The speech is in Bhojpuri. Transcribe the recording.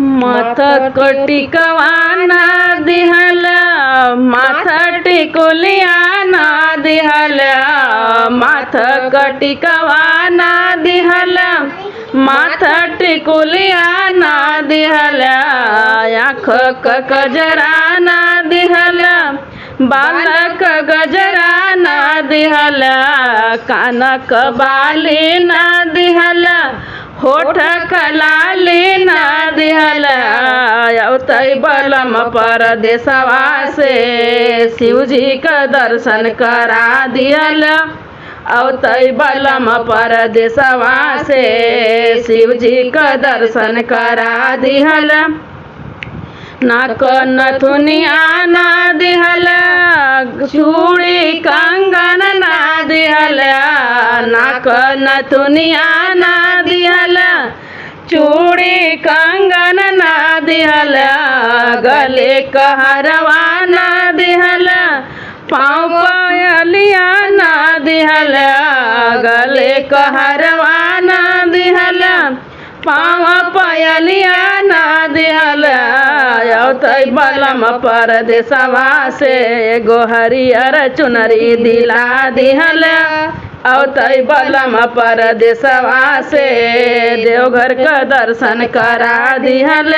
माथा टिकवा ना दिहल, माथा टिकुलिया ना दिहल, माथा टिकवा ना दिहल, माथा टिकुलिया ना दिहल, आँख क गजरा ना दिहल, बालक गजरा ना दिहल, कानक बाली ना दिहल, होठ कलाली ना दिहल, अवतई बलम परदेसवा से शिव जी का दर्शन करा दिहल, अवतई बलम परदेसवा से शिव जी का दर्शन करा दिहल, नाक नथुनिया ना दिहल, चूड़ी कंगन ना दिहल, नाक नथुनिया ना दिहल, चूड़ी कंगन ना दिहल, गले कहरवा ना दिहल, पाँव पायलिया ना दिहल, गले कहरवा ना दिहल, पाँव पायलिया ना दिहल, अवतई बलम परदेसवा से एगो हरियर चुनरी दिला दिहल, अवतई बलम परदेसवा से देवघर का दर्शन करा दिहल।